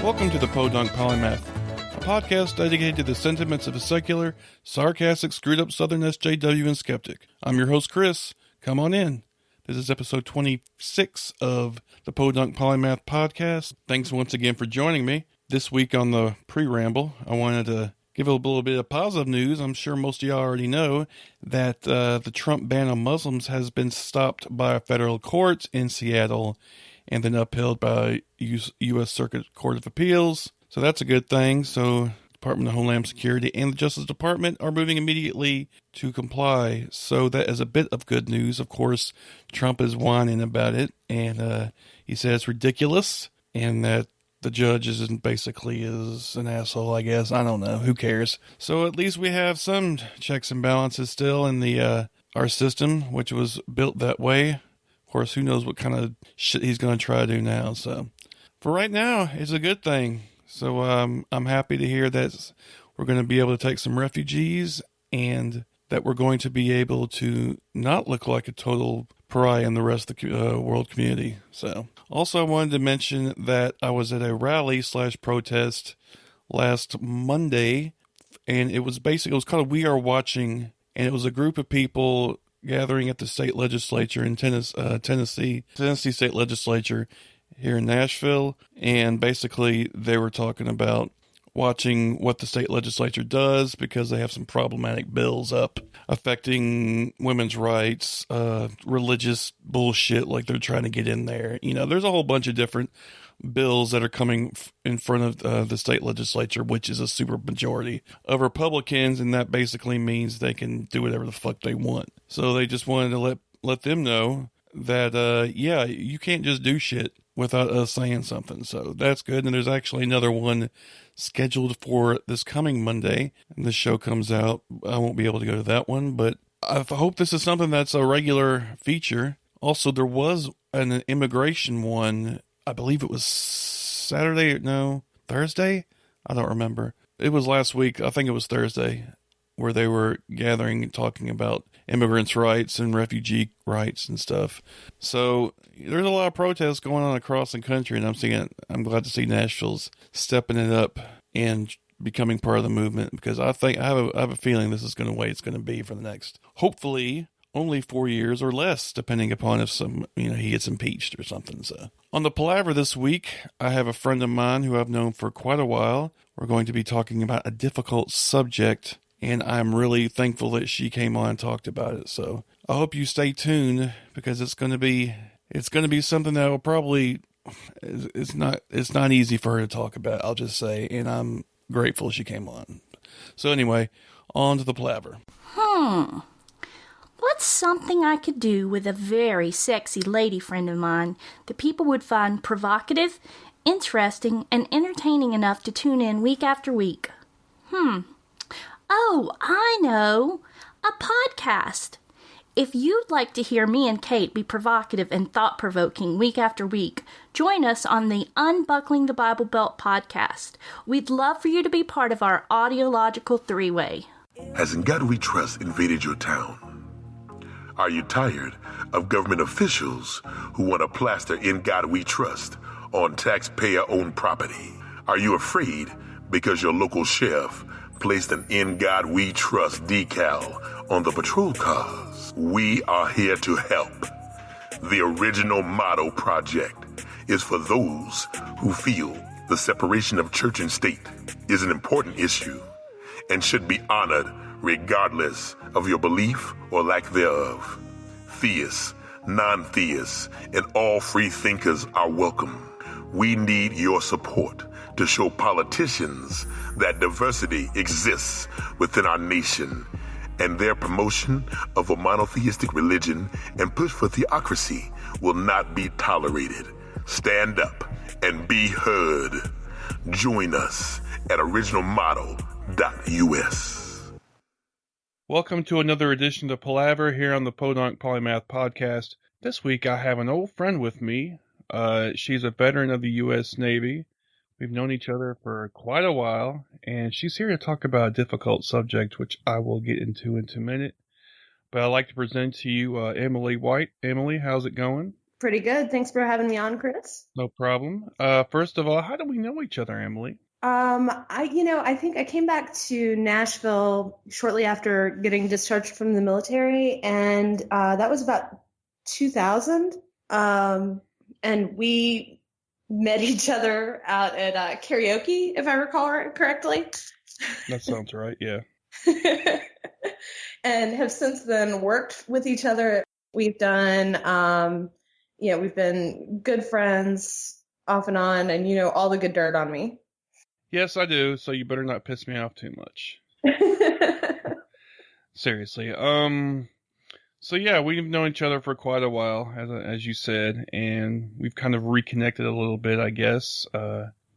Welcome to the Podunk Polymath, a podcast dedicated to the sentiments of a secular, sarcastic, screwed-up Southern SJW and skeptic. I'm your host, Chris. Come on in. This is episode 26 of the Podunk Polymath Podcast. Thanks once again for joining me. This week on the pre-ramble, I wanted to give a little bit of positive news. I'm sure most of y'all already know that the Trump ban on Muslims has been stopped by federal courts in Seattle and then upheld by U.S. Circuit Court of Appeals. So that's a good thing. So Department of Homeland Security and the Justice Department are moving immediately to comply. So that is a bit of good news. Of course, Trump is whining about it, and he says it's ridiculous, and that the judge is basically an asshole, I guess. I don't know. Who cares? So at least we have some checks and balances still in the our system, which was built that way. Of course, who knows what kind of shit he's going to try to do now. So for right now, it's a good thing. So I'm happy to hear that we're going to be able to take some refugees and that we're going to be able to not look like a total pariah in the rest of the world community. So also I wanted to mention that I was at a rally/protest last Monday, and it was called We Are Watching, and it was a group of people gathering at the state legislature in Tennessee state legislature here in Nashville, and basically they were talking about watching what the state legislature does because they have some problematic bills up affecting women's rights, religious bullshit like they're trying to get in there. You know, there's a whole bunch of different bills that are coming in front of the state legislature, which is a super majority of Republicans, and that basically means they can do whatever the fuck they want. So they just wanted to let them know that, you can't just do shit without us saying something. So that's good. And there's actually another one scheduled for this coming Monday. And this show comes out, I won't be able to go to that one, but I hope this is something that's a regular feature. Also, there was an immigration one, I believe it was Thursday? I don't remember. It was last week. I think it was Thursday, where they were gathering and talking about immigrants' rights and refugee rights and stuff. So there's a lot of protests going on across the country, and I'm glad to see Nashville's stepping it up and becoming part of the movement, because I have a feeling this is going to the way it's going to be for the next, hopefully, only 4 years or less, depending upon if he gets impeached or something. So on the palaver this week, I have a friend of mine who I've known for quite a while. We're going to be talking about a difficult subject, and I'm really thankful that she came on and talked about it. So I hope you stay tuned, because it's going to be something that will probably, it's not easy for her to talk about, I'll just say, and I'm grateful she came on. So anyway, on to the palaver. What's something I could do with a very sexy lady friend of mine that people would find provocative, interesting, and entertaining enough to tune in week after week? Oh, I know. A podcast. If you'd like to hear me and Kate be provocative and thought-provoking week after week, join us on the Unbuckling the Bible Belt podcast. We'd love for you to be part of our audiological three-way. Has In God We Trust invaded your town? Are you tired of government officials who want to plaster In God We Trust on taxpayer-owned property? Are you afraid because your local sheriff placed an In God We Trust decal on the patrol cars? We are here to help. The original motto project is for those who feel the separation of church and state is an important issue and should be honored regardless of your belief or lack thereof. Theists, non-theists, and all free thinkers are welcome. We need your support to show politicians that diversity exists within our nation, and their promotion of a monotheistic religion and push for theocracy will not be tolerated. Stand up and be heard. Join us at originalmotto.us. Welcome to another edition of Palaver here on the Podunk Polymath Podcast. This week I have an old friend with me. She's a veteran of the U.S. Navy. We've known each other for quite a while, and she's here to talk about a difficult subject, which I will get into in a minute. But I'd like to present to you Emily White. Emily, how's it going? Pretty good. Thanks for having me on, Chris. No problem. First of all, how do we know each other, Emily? I think I came back to Nashville shortly after getting discharged from the military, and that was about 2000. And we met each other out at karaoke, if I recall correctly. That sounds right, yeah. And have since then worked with each other. We've done, we've been good friends off and on, and all the good dirt on me. Yes, I do, so you better not piss me off too much. Seriously. So yeah, we've known each other for quite a while, as you said, and we've kind of reconnected a little bit, I guess.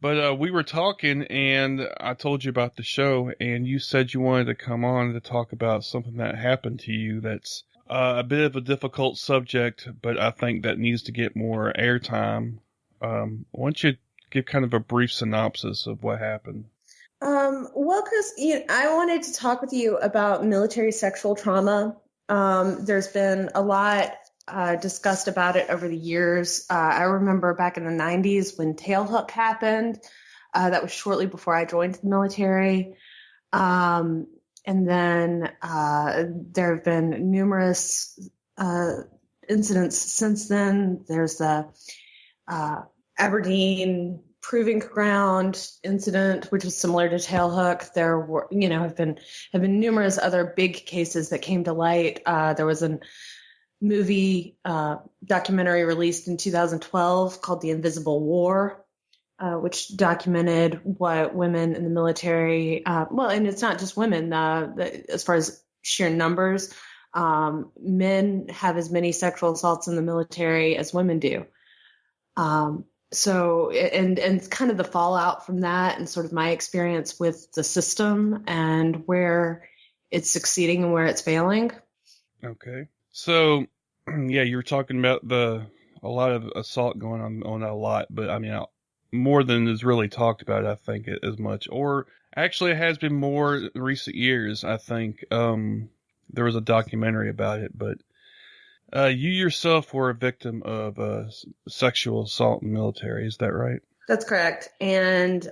But we were talking, and I told you about the show, and you said you wanted to come on to talk about something that happened to you that's a bit of a difficult subject, but I think that needs to get more airtime. Why don't you give kind of a brief synopsis of what happened? Well, Chris, I wanted to talk with you about military sexual trauma. There's been a lot discussed about it over the years. I remember back in the 90s when Tailhook happened. That was shortly before I joined the military. And then there have been numerous incidents since then. There's the Aberdeen Proving Ground incident, which was similar to Tailhook. There were, have been numerous other big cases that came to light. There was a movie documentary released in 2012 called The Invisible War, which documented what women in the military, and it's not just women, as far as sheer numbers, men have as many sexual assaults in the military as women do. So, and kind of the fallout from that and sort of my experience with the system and where it's succeeding and where it's failing. Okay. So, yeah, you were talking about a lot of assault going on a lot, but I mean, more than is really talked about, I think, as much. Or actually, it has been more in recent years, I think. There was a documentary about it, but you yourself were a victim of sexual assault in the military. Is that right? That's correct. And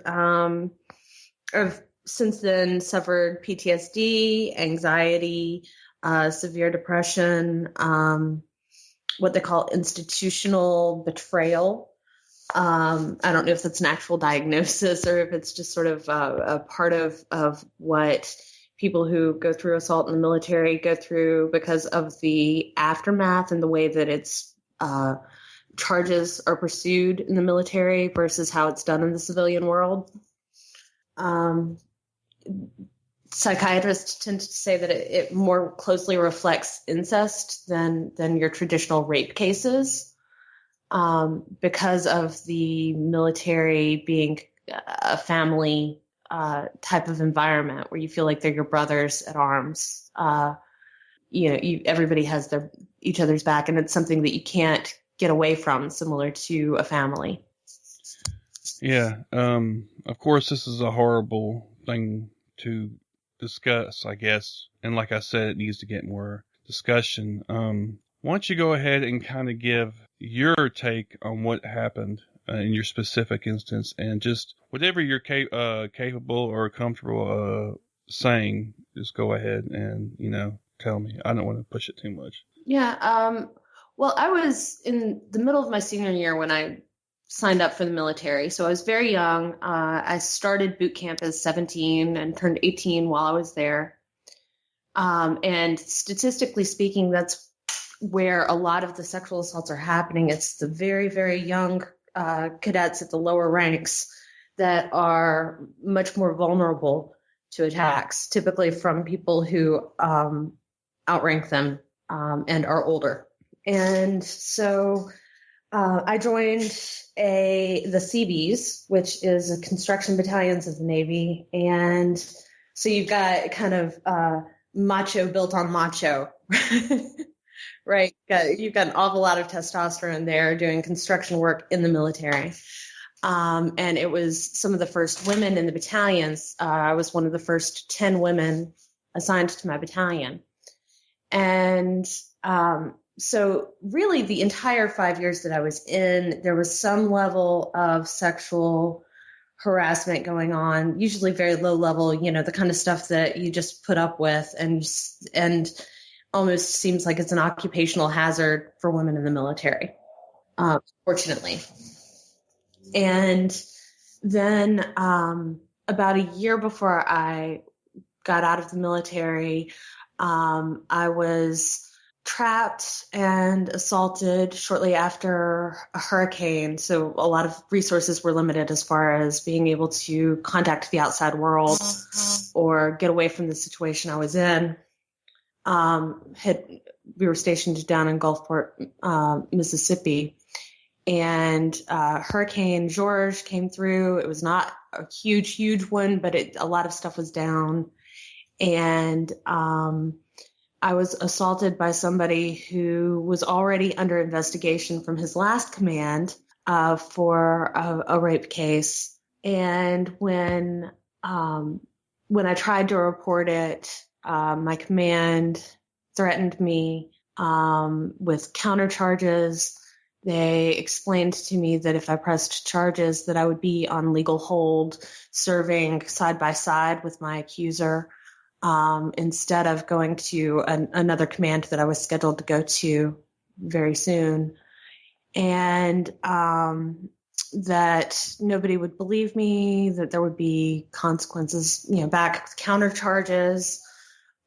I've since then suffered PTSD, anxiety, severe depression, what they call institutional betrayal. I don't know if that's an actual diagnosis or if it's just sort of a part of what people who go through assault in the military go through because of the aftermath and the way that it's charges are pursued in the military versus how it's done in the civilian world. Psychiatrists tend to say that it more closely reflects incest than your traditional rape cases, because of the military being a family type of environment where you feel like they're your brothers at arms. Everybody has each other's back, and it's something that you can't get away from, similar to a family. Yeah. Of course, this is a horrible thing to discuss, I guess. And like I said, it needs to get more discussion. Why don't you go ahead and kind of give your take on what happened in your specific instance, and just whatever you're capable or comfortable saying, just go ahead and, tell me. I don't want to push it too much. Yeah. Well, I was in the middle of my senior year when I signed up for the military. So I was very young. I started boot camp as 17 and turned 18 while I was there. And statistically speaking, that's where a lot of the sexual assaults are happening. It's the very, very young cadets at the lower ranks that are much more vulnerable to attacks, typically from people who outrank them and are older. And so I joined the Seabees, which is a construction battalions of the Navy. And so you've got kind of macho built on macho, right? You've got an awful lot of testosterone there doing construction work in the military. And it was some of the first women in the battalions. I was one of the first 10 women assigned to my battalion. And So really the entire 5 years that I was in, there was some level of sexual harassment going on, usually very low level, the kind of stuff that you just put up with and almost seems like it's an occupational hazard for women in the military, fortunately. And then about a year before I got out of the military, I was trapped and assaulted shortly after a hurricane. So a lot of resources were limited as far as being able to contact the outside world or get away from the situation I was in. We were stationed down in Gulfport, Mississippi, and Hurricane George came through. It was not a huge one, but a lot of stuff was down. And I was assaulted by somebody who was already under investigation from his last command for a rape case. And when I tried to report it, my command threatened me with counter charges. They explained to me that if I pressed charges, that I would be on legal hold, serving side by side with my accuser, instead of going to another command that I was scheduled to go to very soon. And that nobody would believe me, that there would be consequences, back counter charges.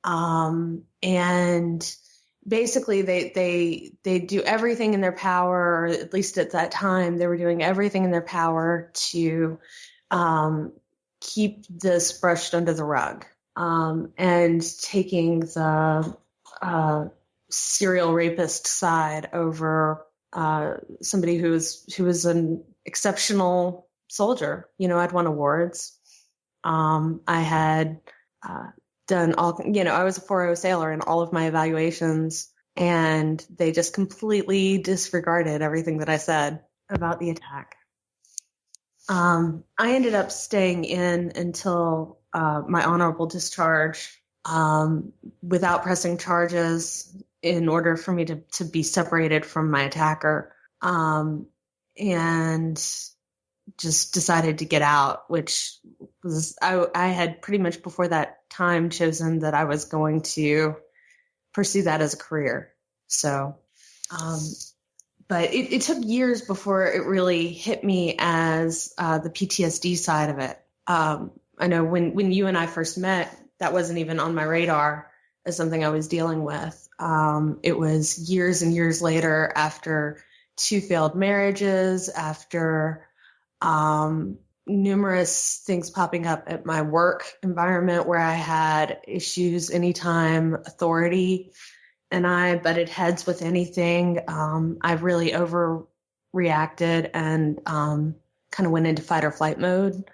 And basically they do everything in their power, or at least at that time, they were doing everything in their power to keep this brushed under the rug. And taking the serial rapist side over somebody who was an exceptional soldier. I'd won awards. I had done all, I was a 4.0 sailor in all of my evaluations, and they just completely disregarded everything that I said about the attack. I ended up staying in until my honorable discharge, without pressing charges, in order for me to be separated from my attacker, and just decided to get out, which was, I had pretty much before that time chosen that I was going to pursue that as a career. So, but it took years before it really hit me as the PTSD side of it. I know when you and I first met, that wasn't even on my radar as something I was dealing with. It was years and years later, after 2 failed marriages, after numerous things popping up at my work environment where I had issues anytime authority and I butted heads with anything. I really overreacted and kind of went into fight or flight mode.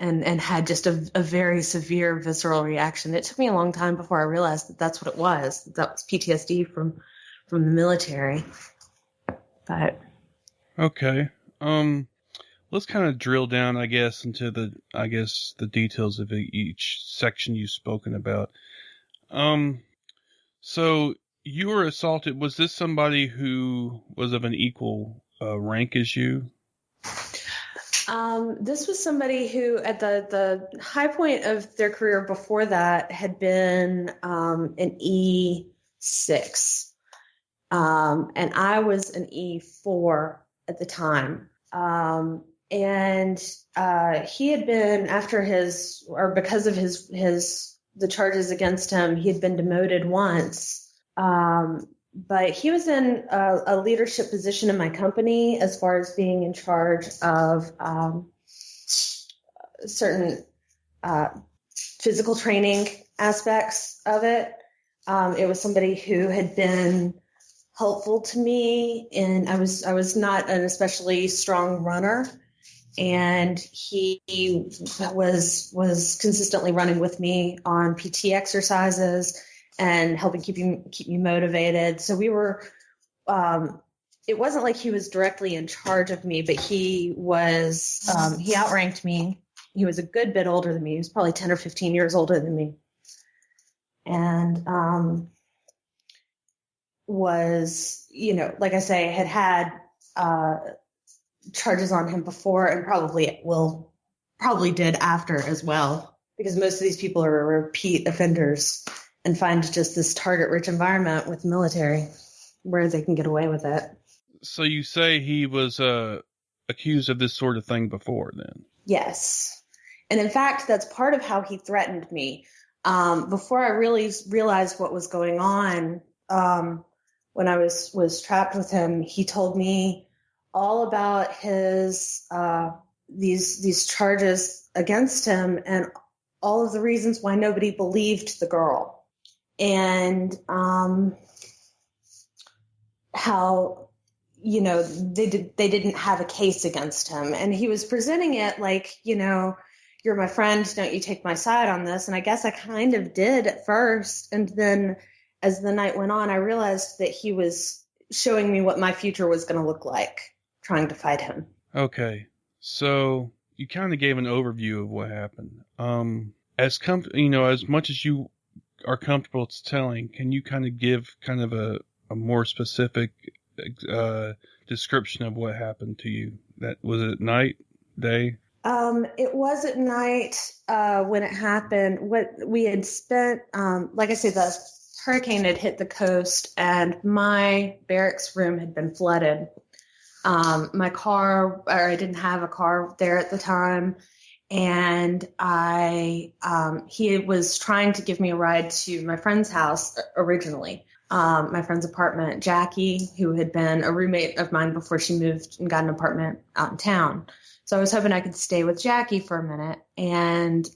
And had just a very severe visceral reaction. It took me a long time before I realized that that's what it was. That was PTSD from the military. But okay, let's kind of drill down, I guess, into the details of each section you've spoken about. So you were assaulted. Was this somebody who was of an equal rank as you? This was somebody who, at the high point of their career before that, had been an E6, and I was an E4 at the time. And he had been, because of the charges against him, he had been demoted once. But he was in a leadership position in my company as far as being in charge of certain physical training aspects of it. It was somebody who had been helpful to me, and I was not an especially strong runner, and he was consistently running with me on PT exercises and helping keep me motivated. So we were, it wasn't like he was directly in charge of me, but he was, he outranked me. He was a good bit older than me. He was probably 10 or 15 years older than me. And was, like I say, had charges on him before and probably did after as well, because most of these people are repeat offenders and find just this target-rich environment with the military where they can get away with it. So you say he was accused of this sort of thing before then? Yes. And in fact, that's part of how he threatened me. Before I really realized what was going on, when I was trapped with him, he told me all about his these charges against him and all of the reasons why nobody believed the girl, and how they didn't have a case against him, and he was presenting it like, you're my friend, don't you take my side on this? And I guess I kind of did at first, and then as the night went on, I realized that he was showing me what my future was going to look like trying to fight him. Okay, so you kind of gave an overview of what happened. As much as you are comfortable telling, can you kind of give kind of a more specific description of what happened to you? That was it night, day? It was at night when it happened. What we had spent, like I say, the hurricane had hit the coast and my barracks room had been flooded. My car, or I didn't have a car there at the time, and he was trying to give me a ride to my friend's house originally. My friend's apartment, Jackie, who had been a roommate of mine before she moved and got an apartment out in town. So I was hoping I could stay with Jackie for a minute, and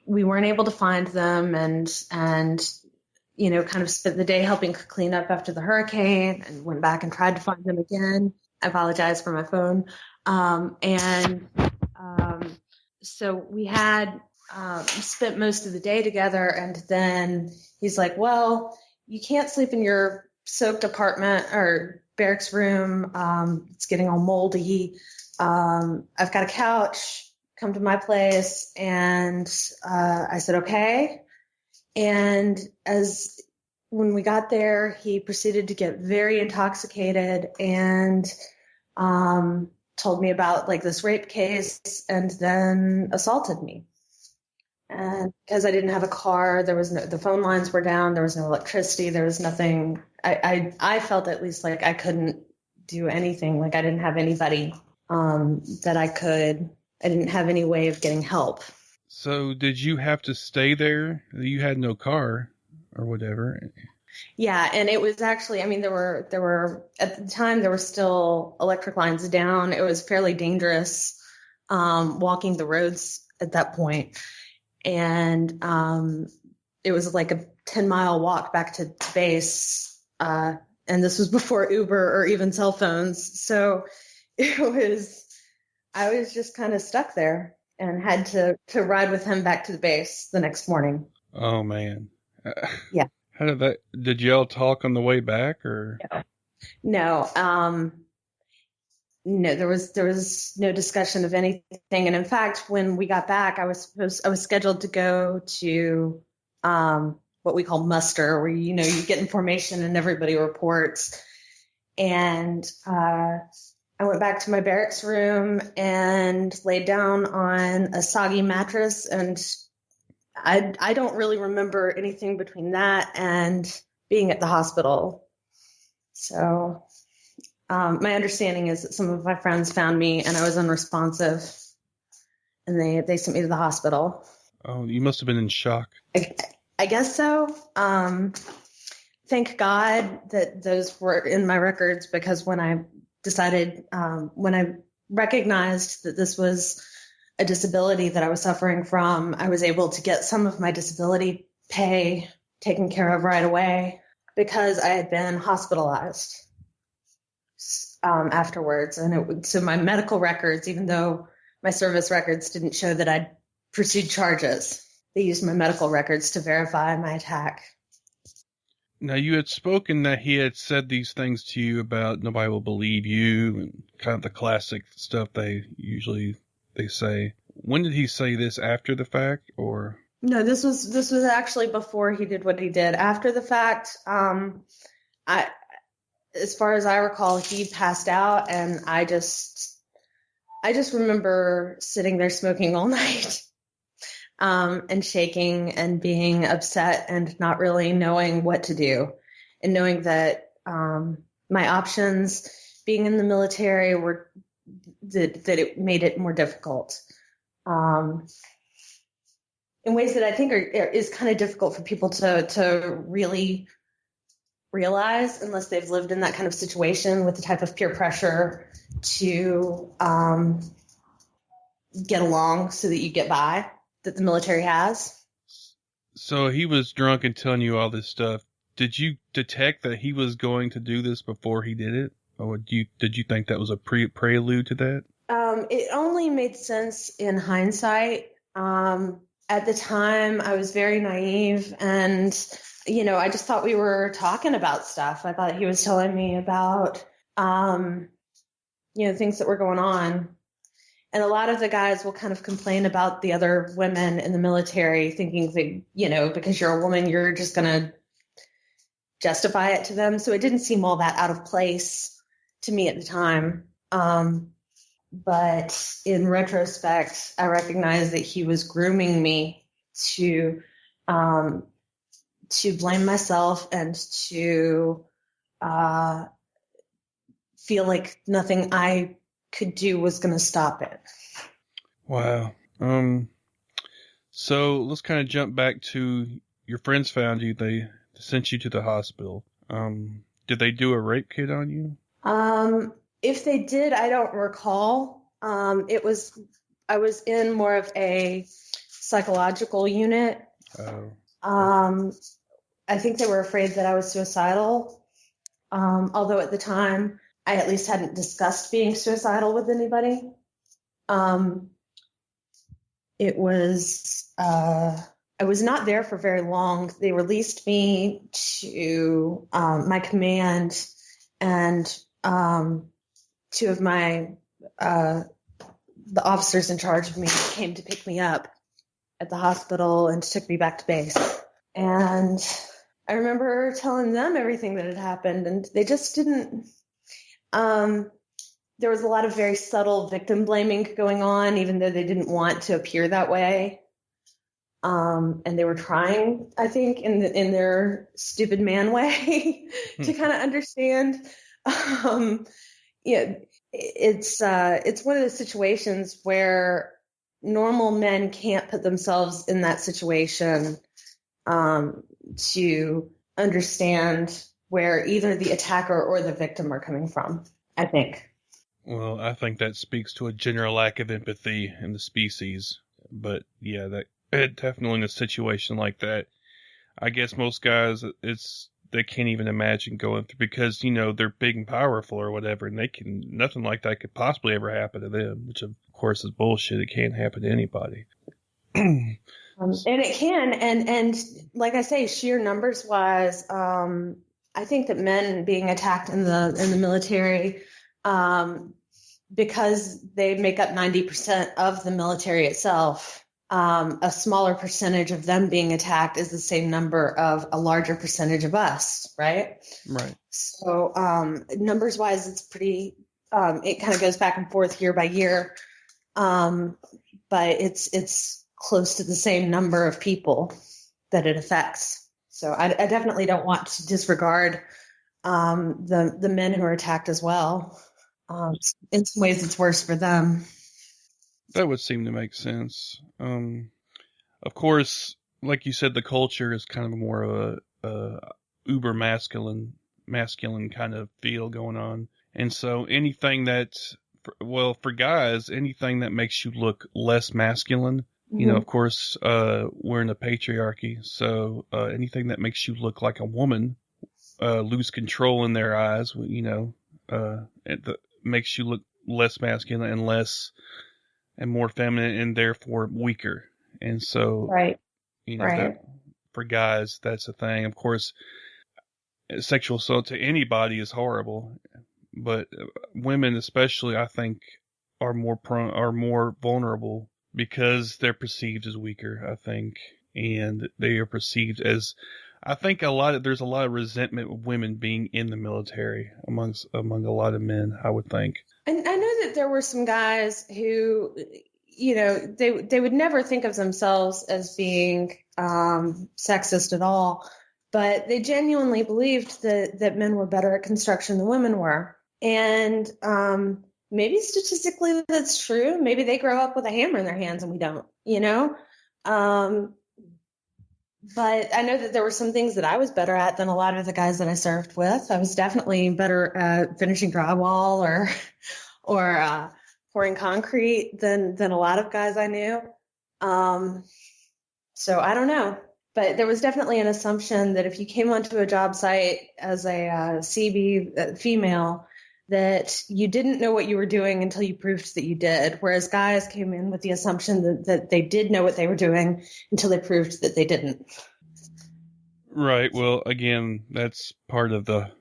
we weren't able to find them, and kind of spent the day helping clean up after the hurricane, and went back and tried to find them again. I apologize for my phone. So we had spent most of the day together, and then he's like, well, you can't sleep in your soaked apartment or barracks room. It's getting all moldy. I've got a couch, come to my place. And I said, okay. And when we got there, he proceeded to get very intoxicated and told me about like this rape case, and then assaulted me. And because I didn't have a car, the phone lines were down, there was no electricity, there was nothing. I felt at least like I couldn't do anything. Like I didn't have anybody I didn't have any way of getting help. So did you have to stay there? You had no car or whatever. Yeah. And it was actually, there were at the time, there were still electric lines down. It was fairly dangerous, walking the roads at that point. And, it was like a 10-mile walk back to base. And this was before Uber or even cell phones. So I was just kind of stuck there and had to ride with him back to the base the next morning. Oh man. Yeah. How did y'all talk on the way back or? No, there was no discussion of anything. And in fact, when we got back, I was scheduled to go to, what we call muster, where, you get information and everybody reports. And, I went back to my barracks room and laid down on a soggy mattress, and I don't really remember anything between that and being at the hospital. So my understanding is that some of my friends found me and I was unresponsive, and they sent me to the hospital. Oh, you must have been in shock. I guess so. Thank God that those were in my records, because when I decided, when I recognized that this was a disability that I was suffering from, I was able to get some of my disability pay taken care of right away, because I had been hospitalized afterwards. And so my medical records, even though my service records didn't show that I'd pursued charges, they used my medical records to verify my attack. Now, you had spoken that he had said these things to you about nobody will believe you and kind of the classic stuff they say. When did he say this? After the fact, or? No, this was actually before he did what he did. After the fact, as far as I recall, he passed out, and I just remember sitting there smoking all night, and shaking and being upset and not really knowing what to do, and knowing that my options being in the military were that it made it more difficult. In ways that I think is kind of difficult for people to really realize unless they've lived in that kind of situation with the type of peer pressure to get along so that you get by that the military has. So he was drunk and telling you all this stuff. Did you detect that he was going to do this before he did it? Or did you think that was a prelude to that? It only made sense in hindsight. At the time, I was very naive, and, I just thought we were talking about stuff. I thought he was telling me about, things that were going on. And a lot of the guys will kind of complain about the other women in the military, thinking that, because you're a woman, you're just going to justify it to them. So it didn't seem all that out of place to me at the time. But in retrospect, I recognize that he was grooming me to blame myself and to feel like nothing I could do was going to stop it. Wow. So let's kind of jump back to your friends found you. They sent you to the hospital. Did they do a rape kit on you? If they did, I don't recall. I was in more of a psychological unit. Oh. I think they were afraid that I was suicidal. Although at the time I at least hadn't discussed being suicidal with anybody. I was not there for very long. They released me to my command, and two of the officers in charge of me came to pick me up at the hospital and took me back to base. And I remember telling them everything that had happened, and they just didn't. There was a lot of very subtle victim blaming going on, even though they didn't want to appear that way. And they were trying, I think, in their stupid man way to kind of understand. It's one of those situations where normal men can't put themselves in that situation to understand where either the attacker or the victim are coming from, I think. Well, I think that speaks to a general lack of empathy in the species. But yeah, that definitely in a situation like that, I guess most guys, they can't even imagine going through, because, they're big and powerful or whatever, and nothing like that could possibly ever happen to them, which of course is bullshit. It can't happen to anybody. And it can, and like I say, sheer numbers wise, I think that men being attacked in the military, because they make up 90% of the military itself, a smaller percentage of them being attacked is the same number of a larger percentage of us, right? Right. So numbers wise, it's pretty, it kind of goes back and forth year by year, but it's close to the same number of people that it affects. So I definitely don't want to disregard the men who are attacked as well. In some ways, it's worse for them. That would seem to make sense. Of course, like you said, the culture is kind of more of a uber masculine kind of feel going on. And so anything for guys, anything that makes you look less masculine, of course, we're in a patriarchy. So anything that makes you look like a woman, lose control in their eyes, makes you look less masculine and more feminine, and therefore weaker. And so, right. That, for guys, that's a thing. Of course, sexual assault to anybody is horrible, but women especially, I think, are more vulnerable because they're perceived as weaker, I think, and they are perceived as I think there's a lot of resentment with women being in the military among a lot of men, I would think. And I know that there were some guys who, they would never think of themselves as being sexist at all, but they genuinely believed that men were better at construction than women were. And maybe statistically that's true. Maybe they grow up with a hammer in their hands and we don't, But I know that there were some things that I was better at than a lot of the guys that I served with. I was definitely better at finishing drywall or pouring concrete than a lot of guys I knew. So I don't know. But there was definitely an assumption that if you came onto a job site as a CB female, that you didn't know what you were doing until you proved that you did. Whereas guys came in with the assumption that they did know what they were doing until they proved that they didn't. Right. Well, again, that's part of the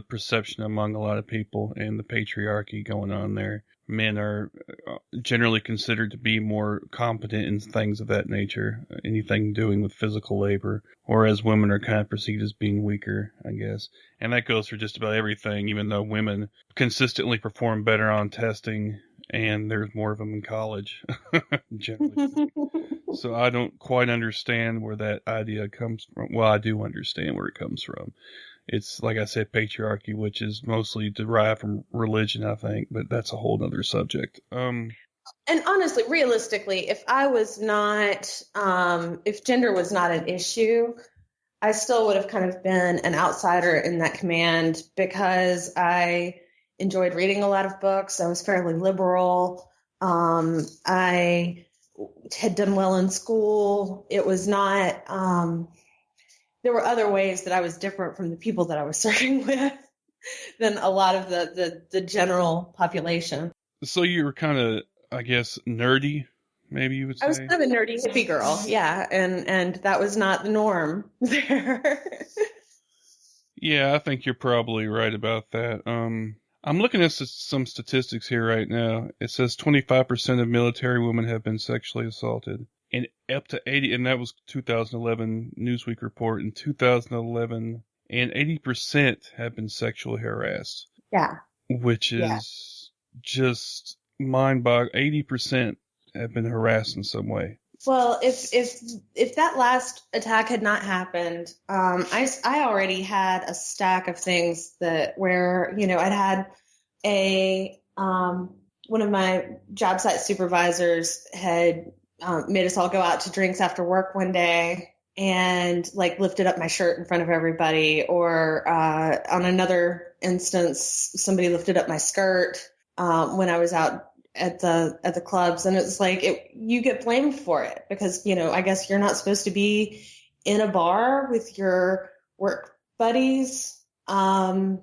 perception among a lot of people and the patriarchy going on there. Men are generally considered to be more competent in things of that nature, anything doing with physical labor, whereas women are kind of perceived as being weaker, I guess. And that goes for just about everything, even though women consistently perform better on testing and there's more of them in college, generally. So I don't quite understand where that idea comes from. Well, I do understand where it comes from. It's, like I said, patriarchy, which is mostly derived from religion, I think, but that's a whole other subject. And honestly, realistically, if gender was not an issue, I still would have kind of been an outsider in that command because I enjoyed reading a lot of books. I was fairly liberal. I had done well in school. It was not, there were other ways that I was different from the people that I was serving with than a lot of the general population. So you were kind of, I guess, nerdy, maybe you would say? I was kind of a nerdy hippie girl, yeah, and that was not the norm there. Yeah, I think you're probably right about that. I'm looking at some statistics here right now. It says 25% of military women have been sexually assaulted. And up to 80, and that was 2011 Newsweek report. In 2011, and 80% have been sexually harassed. Yeah. Which is just mind-boggling. 80% have been harassed in some way. Well, if that last attack had not happened, I already had a stack of things where I'd had one of my job site supervisors had made us all go out to drinks after work one day and lifted up my shirt in front of everybody, or on another instance, somebody lifted up my skirt when I was out at the clubs, and it's you get blamed for it because I guess you're not supposed to be in a bar with your work buddies. So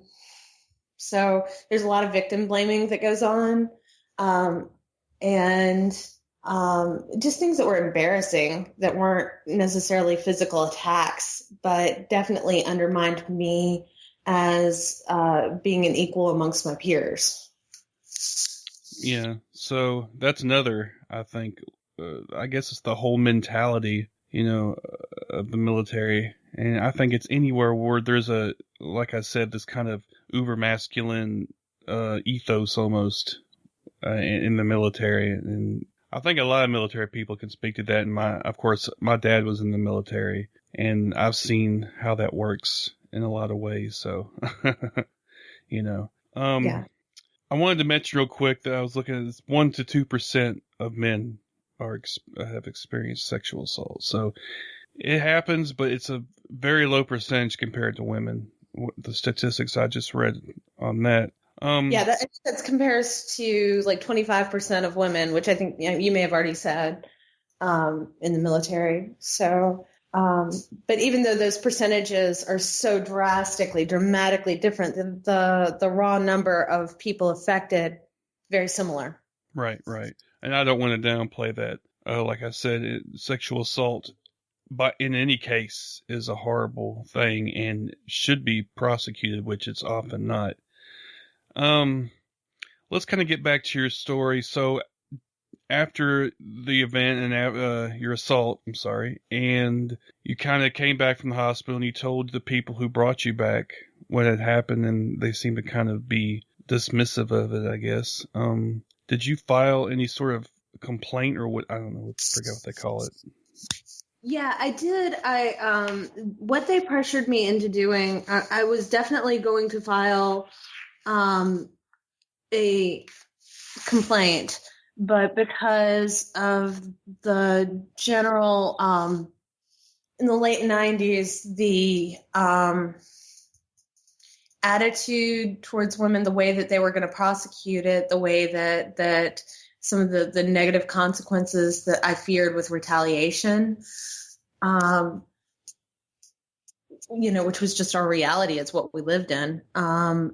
there's a lot of victim blaming that goes on, and just things that were embarrassing that weren't necessarily physical attacks, but definitely undermined me as being an equal amongst my peers. Yeah, so that's another, I think, I guess it's the whole mentality, of the military. And I think it's anywhere where there's like I said, this kind of uber masculine ethos almost in the military. And I think a lot of military people can speak to that. And of course, my dad was in the military, and I've seen how that works in a lot of ways. So, Yeah. I wanted to mention real quick that I was looking at this 1 to 2% of men have experienced sexual assault. So it happens, but it's a very low percentage compared to women. The statistics I just read on that. Yeah, that compares to 25% of women, which I think you may have already said in the military. So, but even though those percentages are so dramatically different, the raw number of people affected, very similar. Right. And I don't want to downplay that. Like I said, sexual assault, but in any case, is a horrible thing and should be prosecuted, which it's often not. Let's kind of get back to your story. So after the event and your assault, and you kind of came back from the hospital and you told the people who brought you back what had happened, and they seemed to kind of be dismissive of it, I guess. Did you file any sort of complaint or what? I don't know. I forget what they call it. Yeah, I did. What they pressured me into doing, I was definitely going to file a complaint, but because of the general, in the late 90s, the attitude towards women, the way that they were going to prosecute it, the way that some of the negative consequences that I feared with retaliation, which was just our reality. It's what we lived in, I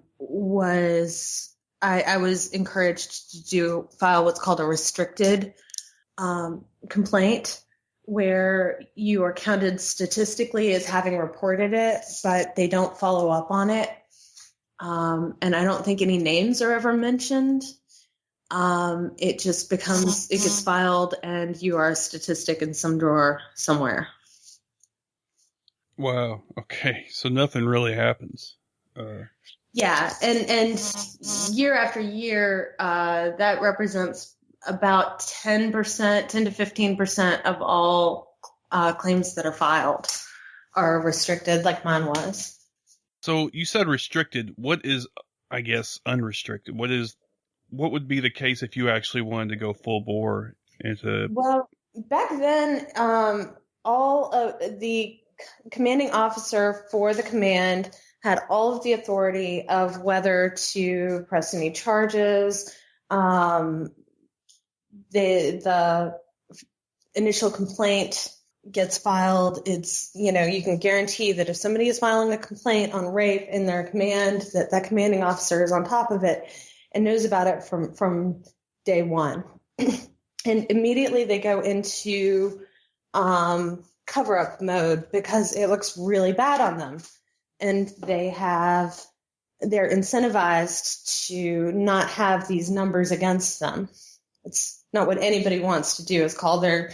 was encouraged to file what's called a restricted complaint, where you are counted statistically as having reported it, but they don't follow up on it. And I don't think any names are ever mentioned. It just it gets filed and you are a statistic in some drawer somewhere. Wow. Okay. So nothing really happens. Yeah. And year after year, that represents about 10% to 15% of all claims that are filed are restricted, like mine was. So you said restricted. What is, I guess, unrestricted? What would be the case if you actually wanted to go full bore into? Well, back then, all of the commanding officer for the command had all of the authority of whether to press any charges. The initial complaint gets filed. It's, you can guarantee that if somebody is filing a complaint on rape in their command, that commanding officer is on top of it and knows about it from day one. And immediately they go into cover-up mode because it looks really bad on them. And they're incentivized to not have these numbers against them. It's not what anybody wants to do, is call their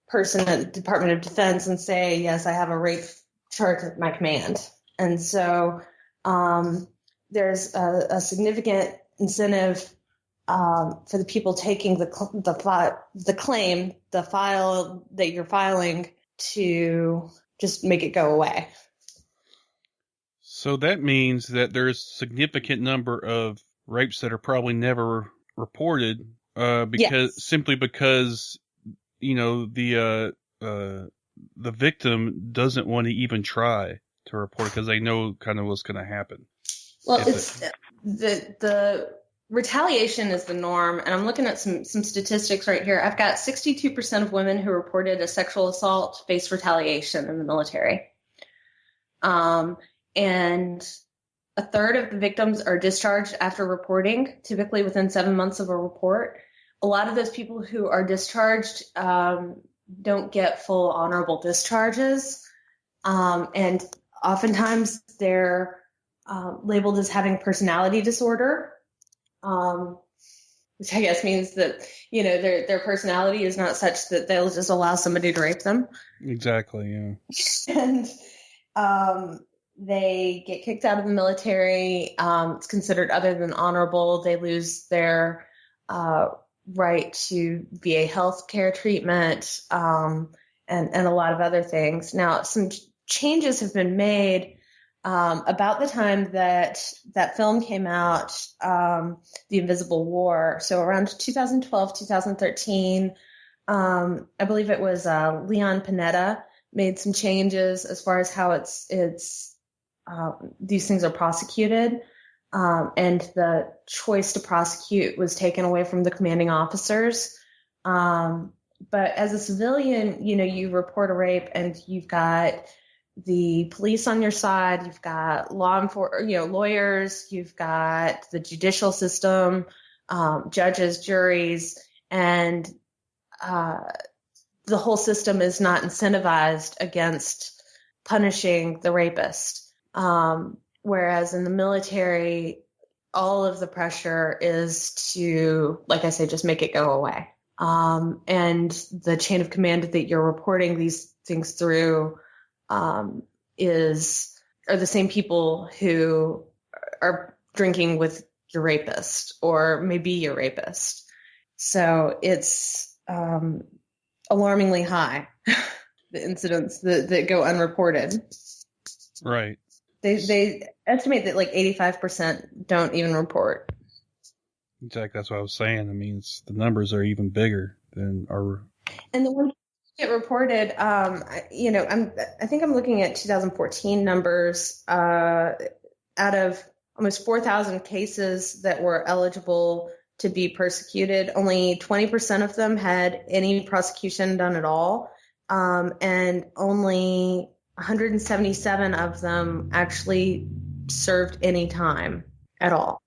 person at the Department of Defense and say, yes, I have a rape charge at my command. And so there's a significant incentive for the people taking the claim, the file that you're filing, to just make it go away. So that means that there's a significant number of rapes that are probably never reported simply because the victim doesn't want to even try to report it because they know kind of what's going to happen. Well, the retaliation is the norm, and I'm looking at some statistics right here. I've got 62% of women who reported a sexual assault face retaliation in the military. And a third of the victims are discharged after reporting, typically within 7 months of a report. A lot of those people who are discharged don't get full honorable discharges. And oftentimes they're labeled as having personality disorder, which I guess means that, their personality is not such that they'll just allow somebody to rape them. Exactly, yeah. And they get kicked out of the military. It's considered other than honorable. They lose their right to VA health care treatment, and a lot of other things. Now, some changes have been made about the time that film came out, The Invisible War. So around 2012, 2013, I believe it was Leon Panetta made some changes as far as how it's these things are prosecuted. And the choice to prosecute was taken away from the commanding officers. But as a civilian, you report a rape and you've got the police on your side, you've got lawyers, you've got the judicial system, judges, juries, and the whole system is not incentivized against punishing the rapist. Whereas in the military, all of the pressure is to, like I say, just make it go away. And the chain of command that you're reporting these things through are the same people who are drinking with your rapist or maybe your rapist. So it's alarmingly high, the incidents that go unreported. Right. They estimate that like 85% don't even report. Exactly. That's what I was saying. I mean, the numbers are even bigger than our. And the ones that get reported, I think I'm looking at 2014 numbers. Out of almost 4,000 cases that were eligible to be persecuted, only 20% of them had any prosecution done at all, and only 177 of them actually served any time at all.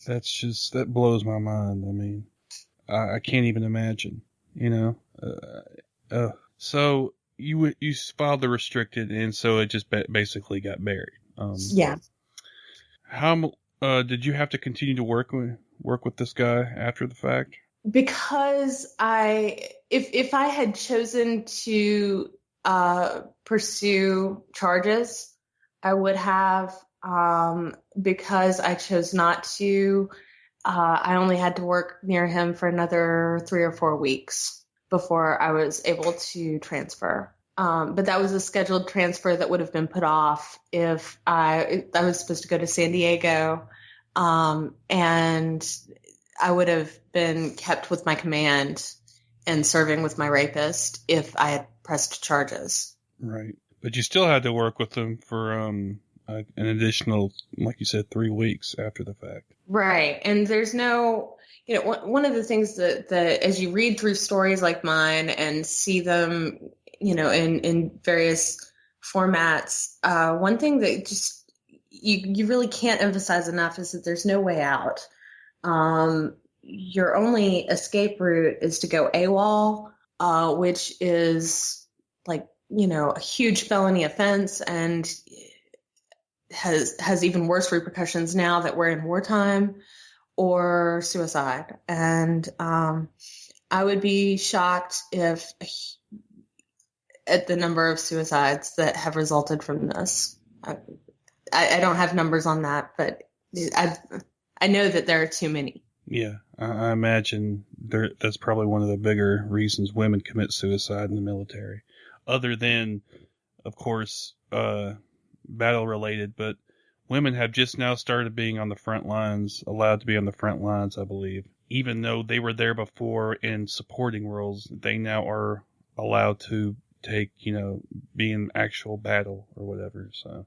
That blows my mind. I mean, I can't even imagine, So you filed the restricted, and so it just basically got buried. Yeah. How did you have to continue to work with this guy after the fact? Because if I had chosen to pursue charges, I would have. Because I chose not to, I only had to work near him for another 3 or 4 weeks before I was able to transfer. But that was a scheduled transfer that would have been put off if I was supposed to go to San Diego, and I would have been kept with my command and serving with my rapist if I had pressed charges. Right. But you still had to work with him for an additional, like you said, 3 weeks after the fact. Right. And there's no, one of the things that as you read through stories like mine and see them, in various formats, one thing that just you really can't emphasize enough is that there's no way out. Your only escape route is to go AWOL, which is like, a huge felony offense and has even worse repercussions now that we're in wartime, or suicide. And I would be shocked at the number of suicides that have resulted from this. I don't have numbers on that, but I know that there are too many. Yeah, I imagine that's probably one of the bigger reasons women commit suicide in the military, other than, of course, battle related, but women have just now started being on the front lines, allowed to be on the front lines, I believe. Even though they were there before in supporting roles, they now are allowed to take, be in actual battle or whatever. So,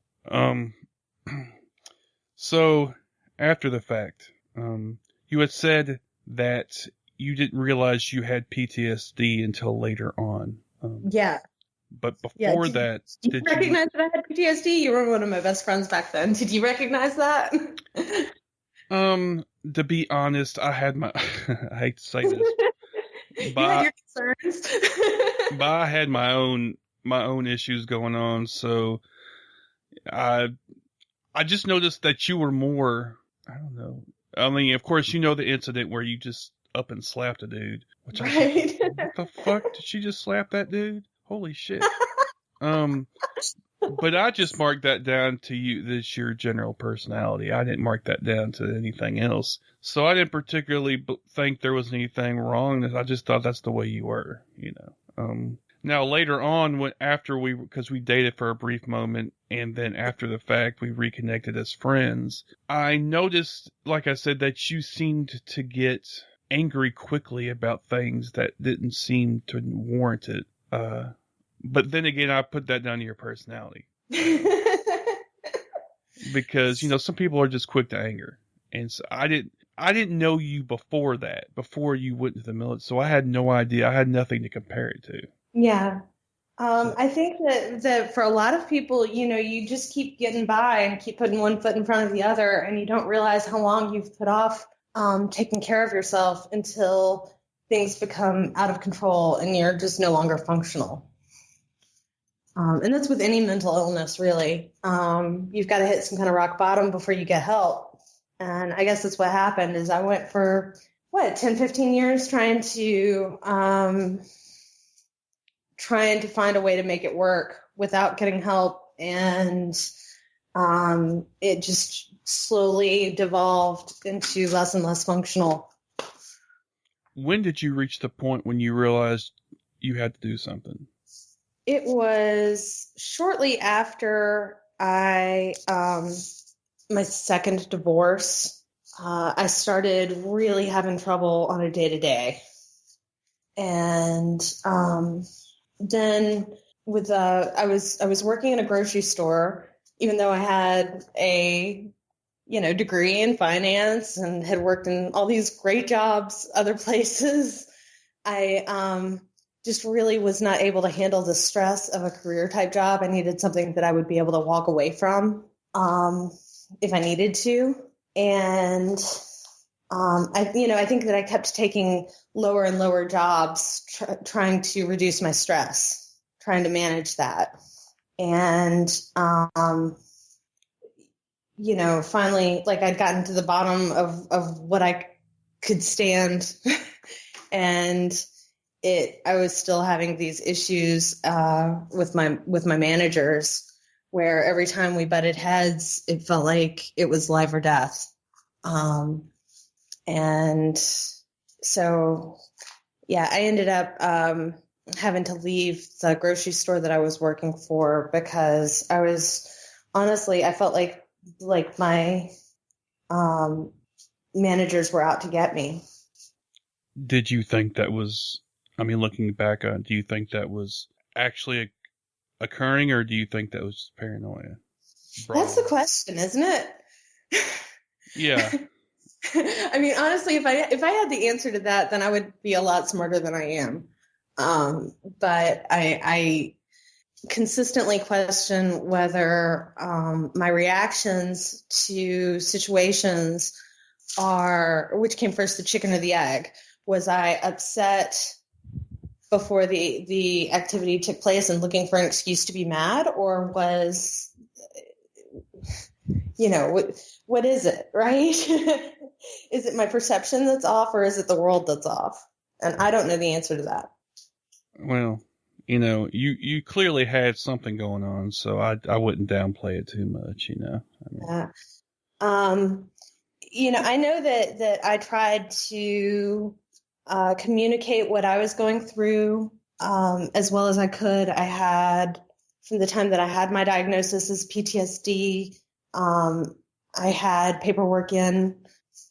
so after the fact, you had said that you didn't realize you had PTSD until later on. Yeah. But before that, did you recognize that I had PTSD? You were one of my best friends back then. Did you recognize that? To be honest, I had my, I hate to say this, you had your concerns. but I had my own issues going on. So I just noticed that you were more, I don't know. I mean, of course, the incident where you just up and slapped a dude. Which right. What the fuck? Did she just slap that dude? Holy shit. But I just marked that down to you. That's your general personality. I didn't mark that down to anything else. So I didn't particularly think there was anything wrong. I just thought that's the way you were, Now later on, because we dated for a brief moment, and then after the fact, we reconnected as friends. I noticed, like I said, that you seemed to get angry quickly about things that didn't seem to warrant it. But then again, I put that down to your personality. Because, some people are just quick to anger. And so I didn't know you before you went to the military. So I had no idea. I had nothing to compare it to. Yeah. I think that for a lot of people, you just keep getting by and keep putting one foot in front of the other, and you don't realize how long you've put off taking care of yourself until things become out of control and you're just no longer functional. And that's with any mental illness, really. You've got to hit some kind of rock bottom before you get help. And I guess that's what happened is I went for 10, 15 years trying to find a way to make it work without getting help. And it just slowly devolved into less and less functional. When did you reach the point when you realized you had to do something? It was shortly after my second divorce. I started really having trouble on a day-to-day. And then I was working in a grocery store, even though I had a degree in finance and had worked in all these great jobs other places. I just really was not able to handle the stress of a career type job. I needed something that I would be able to walk away from if I needed to. And I think that I kept taking lower and lower jobs, trying to reduce my stress, trying to manage that. And, finally, I'd gotten to the bottom of what I could stand. And I was still having these issues with my managers, where every time we butted heads, it felt like it was life or death. And so, yeah, I ended up having to leave the grocery store that I was working for because I felt like my managers were out to get me. Did you think that was, looking back on, do you think that was actually occurring, or do you think that was paranoia? That's the question, isn't it? Yeah. Honestly, if I had the answer to that, then I would be a lot smarter than I am. But I consistently question whether my reactions to situations which came first, the chicken or the egg? Was I upset before the activity took place and looking for an excuse to be mad, or was, what is it, right? Is it my perception that's off, or is it the world that's off? And I don't know the answer to that. Well, you clearly had something going on, so I wouldn't downplay it too much, Yeah. I know that I tried to communicate what I was going through as well as I could. I had, from the time that I had my diagnosis as PTSD, I had paperwork in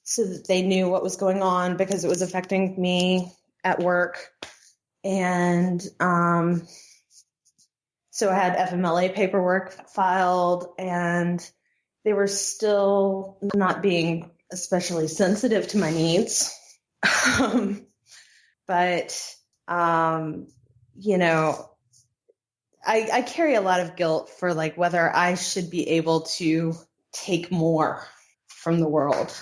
so that they knew what was going on because it was affecting me at work. And so I had FMLA paperwork filed, and they were still not being especially sensitive to my needs. But, I carry a lot of guilt for whether I should be able to take more from the world.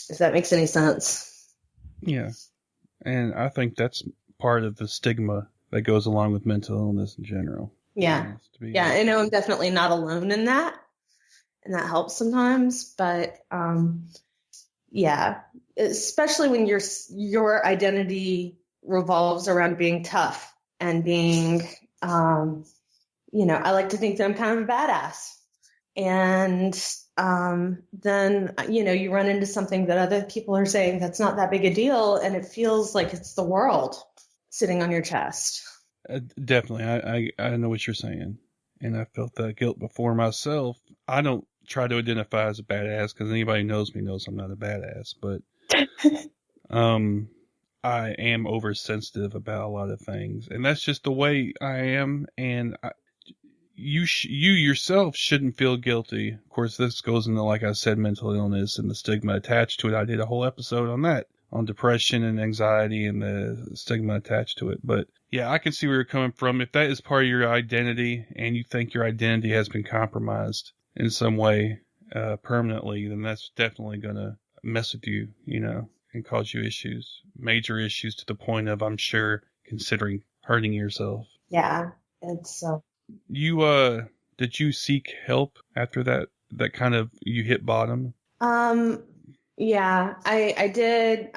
If that makes any sense. Yeah. And I think that's part of the stigma that goes along with mental illness in general. Yeah. Yeah, I know I'm definitely not alone in that. And that helps sometimes. But, yeah, especially when your identity revolves around being tough and being, I like to think that I'm kind of a badass. And then, you run into something that other people are saying that's not that big a deal, and it feels like it's the world sitting on your chest. Definitely. I know what you're saying. And I felt that guilt before myself. I don't try to identify as a badass because anybody who knows me knows I'm not a badass, but I am oversensitive about a lot of things, and that's just the way I am. And you yourself shouldn't feel guilty. Of course, this goes into, like I said, mental illness and the stigma attached to it. I did a whole episode on that, on depression and anxiety and the stigma attached to it. But yeah, I can see where you're coming from. If that is part of your identity and you think your identity has been compromised in some way permanently, then that's definitely going to mess with you, and cause you issues, major issues, to the point of, I'm sure, considering hurting yourself. Yeah, it's You, did you seek help after that that kind of you hit bottom? Yeah, I did.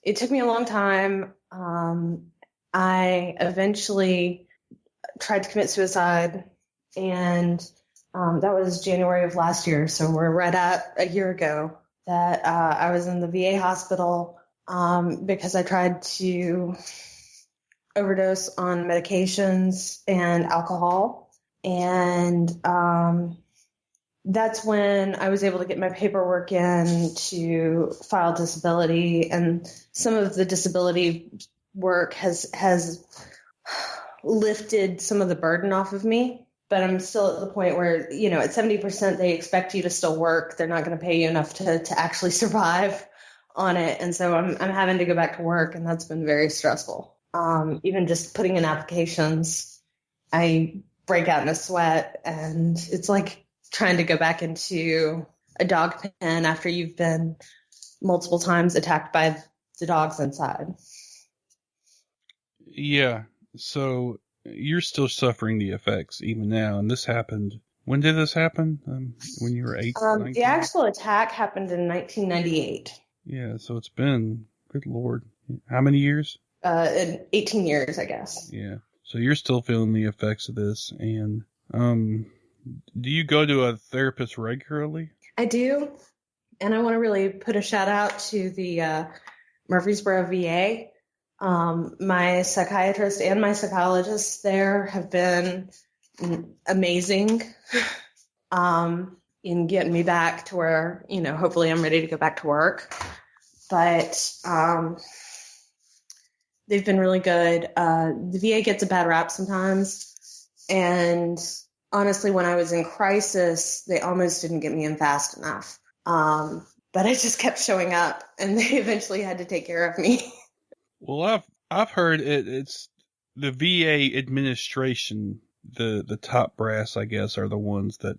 It took me a long time. I eventually tried to commit suicide, and that was January of last year. So we're right at a year ago that I was in the VA hospital because I tried to overdose on medications and alcohol. And that's when I was able to get my paperwork in to file disability. And some of the disability work has lifted some of the burden off of me. But I'm still at the point where, at 70%, they expect you to still work. They're not going to pay you enough to actually survive on it. And so I'm having to go back to work, and that's been very stressful. Even just putting in applications, I break out in a sweat, and it's like trying to go back into a dog pen after you've been multiple times attacked by the dogs inside. Yeah. So you're still suffering the effects even now. And this happened. When did this happen? When you were 8? The actual attack happened in 1998. Yeah. So it's been, good Lord, how many years? 18 years, I guess. Yeah. So you're still feeling the effects of this. And do you go to a therapist regularly? I do. And I want to really put a shout out to the Murfreesboro VA. My psychiatrist and my psychologist there have been amazing in getting me back to where, hopefully I'm ready to go back to work. But they've been really good. The VA gets a bad rap sometimes. And honestly, when I was in crisis, they almost didn't get me in fast enough. But I just kept showing up, and they eventually had to take care of me. Well, I've heard it's the VA administration, the top brass, I guess, are the ones that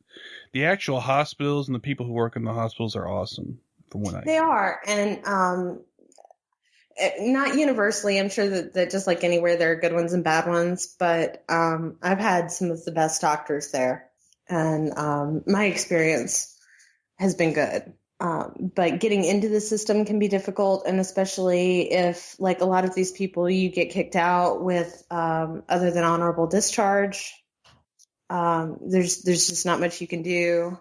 the actual hospitals and the people who work in the hospitals are awesome. From what they are, and not universally. I'm sure that just like anywhere, there are good ones and bad ones, but I've had some of the best doctors there, and my experience has been good. But getting into the system can be difficult, and especially if, like a lot of these people, you get kicked out with other than honorable discharge. There's just not much you can do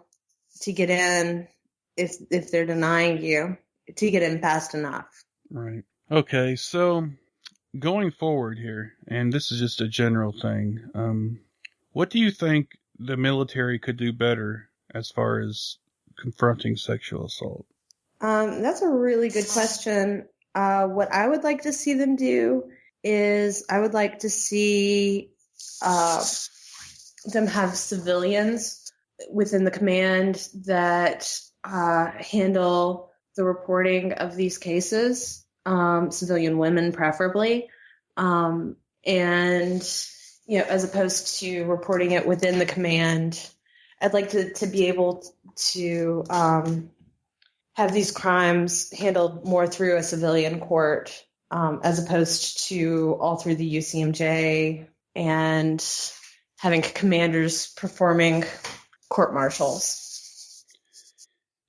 to get in if they're denying you to get in fast enough. Right. Okay, so going forward here, and this is just a general thing, what do you think the military could do better as far as confronting sexual assault? That's a really good question. What I would like to see them do is I would like to see them have civilians within the command that handle the reporting of these cases, civilian women preferably, and as opposed to reporting it within the command. I'd like to be able to have these crimes handled more through a civilian court, as opposed to all through the UCMJ and having commanders performing court-martials.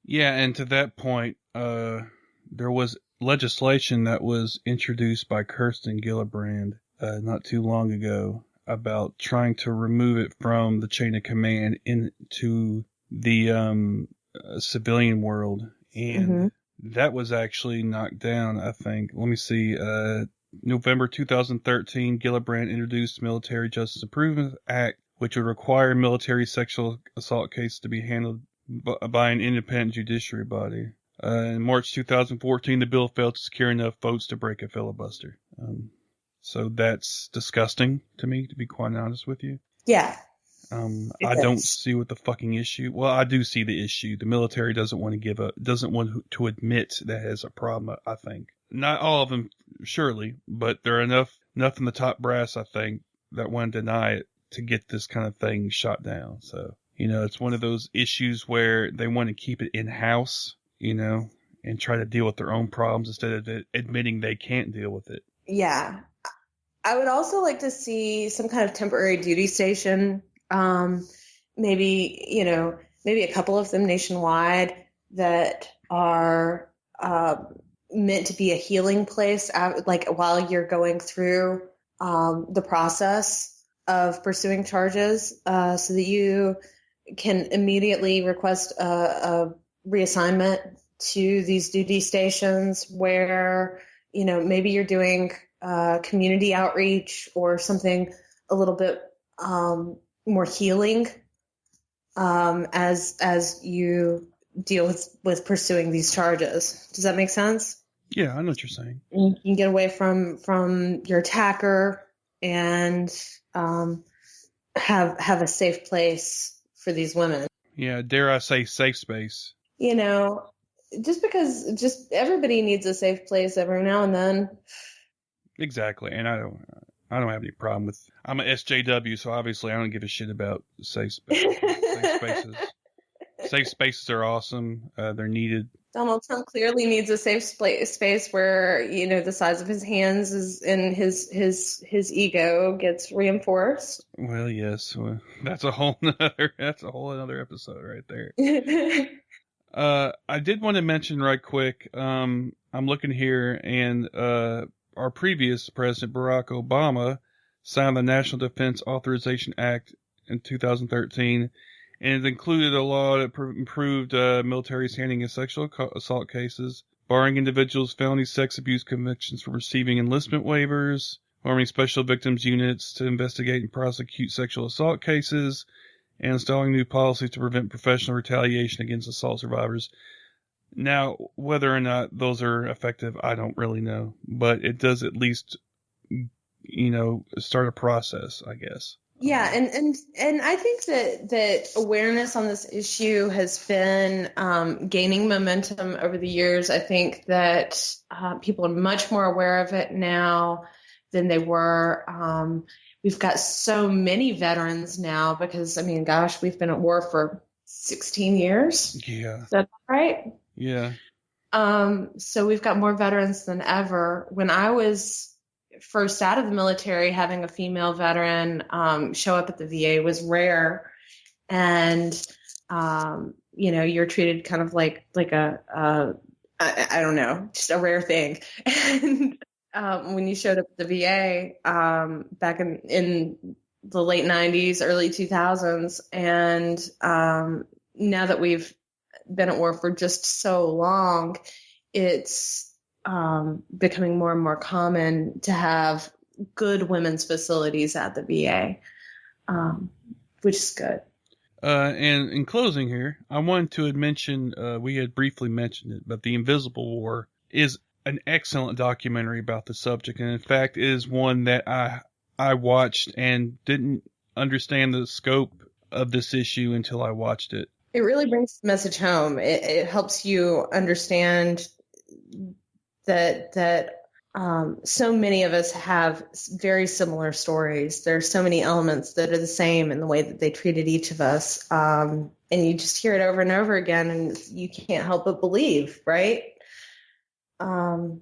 Yeah, and to that point, there was legislation that was introduced by Kirsten Gillibrand not too long ago about trying to remove it from the chain of command into the civilian world. And that was actually knocked down, I think. Let me see. November 2013, Gillibrand introduced Military Justice Improvement Act, which would require military sexual assault cases to be handled by an independent judiciary body. In March 2014, the bill failed to secure enough votes to break a filibuster. So that's disgusting to me, to be quite honest with you. Yeah. I don't see what the fucking issue. Well, I do see the issue. The military doesn't want to admit that has a problem. I think not all of them, surely, but there are enough in the top brass, I think, that want to deny it to get this kind of thing shot down. So it's one of those issues where they want to keep it in house, and try to deal with their own problems instead of admitting they can't deal with it. Yeah. I would also like to see some kind of temporary duty station. Maybe, maybe a couple of them nationwide that are meant to be a healing place, like while you're going through the process of pursuing charges, so that you can immediately request a reassignment to these duty stations where, maybe you're doing community outreach or something a little bit more healing as you deal with pursuing these charges. Does that make sense? Yeah, I know what you're saying. You can get away from your attacker and have a safe place for these women. Yeah, dare I say safe space. Just everybody needs a safe place every now and then. Exactly, and I don't have any problem with. I'm a SJW, so obviously I don't give a shit about safe spaces. Safe spaces are awesome. They're needed. Donald Trump clearly needs a safe space where the size of his hands is and his ego gets reinforced. Well, yes, that's a whole another episode right there. I did want to mention right quick. I'm looking here, and our previous president, Barack Obama, signed the National Defense Authorization Act in 2013, and it included a law that improved military's handling of sexual assault cases, barring individuals' felony sex abuse convictions from receiving enlistment waivers, forming special victims units to investigate and prosecute sexual assault cases, and installing new policies to prevent professional retaliation against assault survivors. Now, whether or not those are effective, I don't really know, but it does at least, start a process, I guess. Yeah, and I think that awareness on this issue has been gaining momentum over the years. I think that people are much more aware of it now than they were. We've got so many veterans now because, we've been at war for 16 years. Yeah. Is that right? Yeah. So we've got more veterans than ever. When I was first out of the military, having a female veteran show up at the VA was rare. And, you're treated kind of like I don't know, just a rare thing. And when you showed up at the VA back in the late 90s, early 2000s, and now that we've been at war for just so long, it's becoming more and more common to have good women's facilities at the VA, which is good. And in closing here, I wanted to mention, we had briefly mentioned it, but The Invisible War is an excellent documentary about the subject. And in fact, it is one that I watched and didn't understand the scope of this issue until I watched it. It really brings the message home. It helps you understand that so many of us have very similar stories. There are so many elements that are the same in the way that they treated each of us. And you just hear it over and over again, and you can't help but believe, right? I'm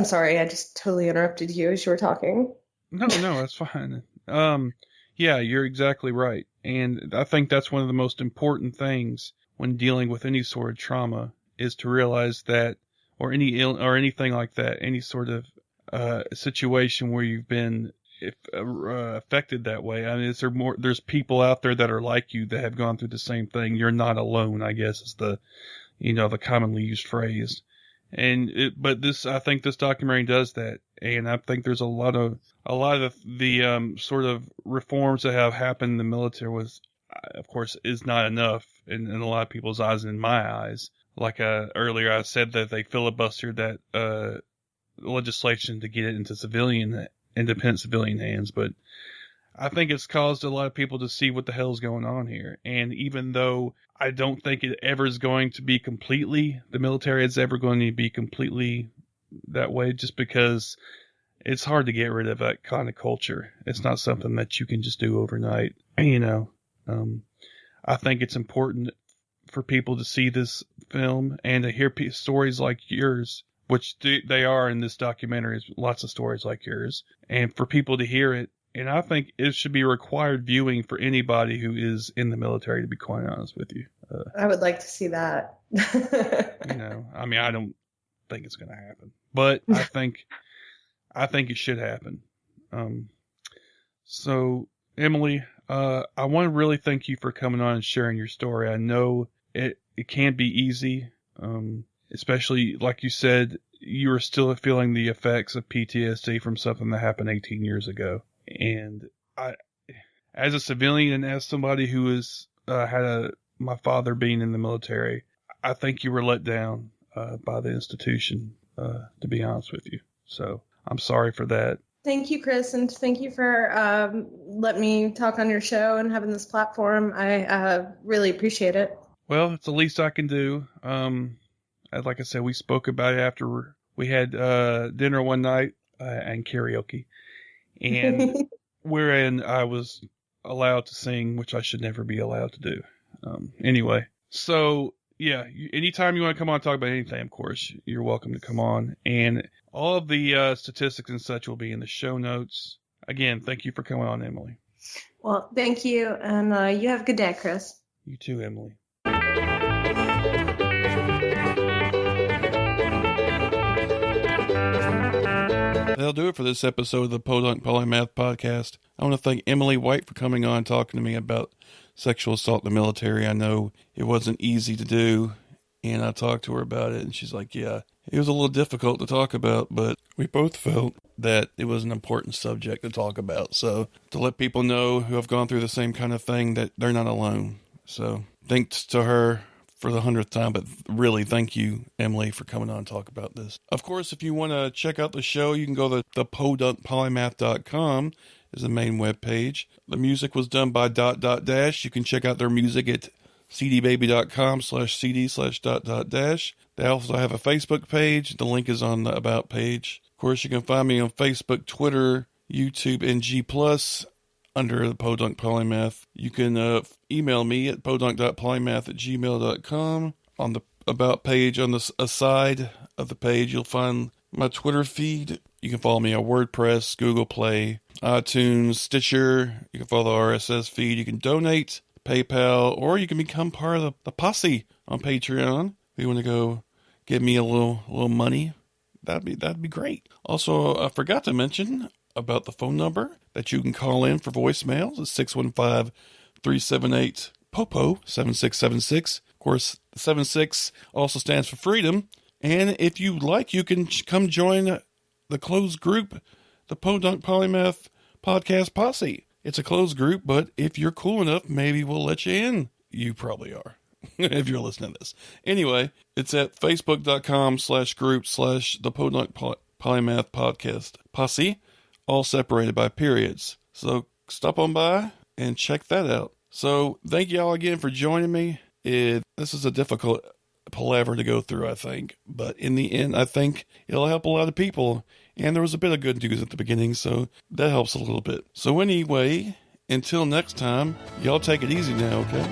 sorry, I just totally interrupted you as you were talking. No, that's fine. Yeah, you're exactly right. And I think that's one of the most important things when dealing with any sort of trauma is to realize that, or anything like that, any sort of situation where you've been affected that way. I mean, there's people out there that are like you that have gone through the same thing. You're not alone, I guess, is the commonly used phrase. I think this documentary does that, and I think there's a lot of the sort of reforms that have happened in the military was, of course, is not enough in a lot of people's eyes and in my eyes. Like earlier, I said that they filibustered that legislation to get it into independent civilian hands, but I think it's caused a lot of people to see what the hell is going on here. And even though I don't think it ever is going to be the military is ever going to be completely that way, just because it's hard to get rid of that kind of culture. It's not something that you can just do overnight. I think it's important for people to see this film and to hear stories like yours, which they are in this documentary, lots of stories like yours, and for people to hear it. And I think it should be required viewing for anybody who is in the military, to be quite honest with you. I would like to see that. I mean, I don't think it's going to happen, but I think it should happen. So Emily, I want to really thank you for coming on and sharing your story. I know it can't be easy, especially like you said, you are still feeling the effects of PTSD from something that happened 18 years ago. And I, as a civilian and as somebody who has my father being in the military, I think you were let down by the institution, to be honest with you. So I'm sorry for that. Thank you, Chris, and thank you for letting me talk on your show and having this platform. I really appreciate it. Well, it's the least I can do. Like I said, we spoke about it after we had dinner one night and karaoke, and wherein I was allowed to sing, which I should never be allowed to do. Anyway, so yeah, anytime you want to come on and talk about anything, of course, you're welcome to come on. And all of the statistics and such will be in the show notes. Again, thank you for coming on, Emily. Well, thank you, and you have a good day, Chris. You too, Emily. That'll do it for this episode of the Podunk Polymath Podcast. I want to thank Emily White for coming on and talking to me about sexual assault in the military. I know it wasn't easy to do, and I talked to her about it, and she's like, yeah, it was a little difficult to talk about, but we both felt that it was an important subject to talk about. So to let people know who have gone through the same kind of thing that they're not alone. So thanks to her for the 100th time, but really thank you, Emily, for coming on and talk about this. Of course, if you want to check out the show, you can go to thepodunkpolymath.com is the main webpage. The music was done by ... You can check out their music at cdbaby.com/cd/... They also have a Facebook page. The link is on the About page. Of course, you can find me on Facebook, Twitter, YouTube, and G+, under the Podunk Polymath. You can email me at podunk.polymath@gmail.com. On the About page, on the side of the page, you'll find my Twitter feed. You can follow me on WordPress, Google Play, iTunes, Stitcher. You can follow the RSS feed. You can donate, PayPal, or you can become part of the posse on Patreon. If you want to go give me a little money, that'd be great. Also, I forgot to mention about the phone number that you can call in for voicemails. It's 615-378-POPO 7676. Of course, 76 also stands for freedom. And if you like, you can come join the closed group, the Podunk Polymath Podcast Posse. It's a closed group, but if you're cool enough, maybe we'll let you in. You probably are, if you're listening to this. Anyway, it's at facebook.com/group/the Podunk Polymath Podcast Posse, all separated by periods. So stop on by and check that out. So thank you all again for joining me. This is a difficult palaver to go through, I think. But in the end, I think it'll help a lot of people. And there was a bit of good news at the beginning, so that helps a little bit. So anyway, until next time, y'all take it easy now, okay?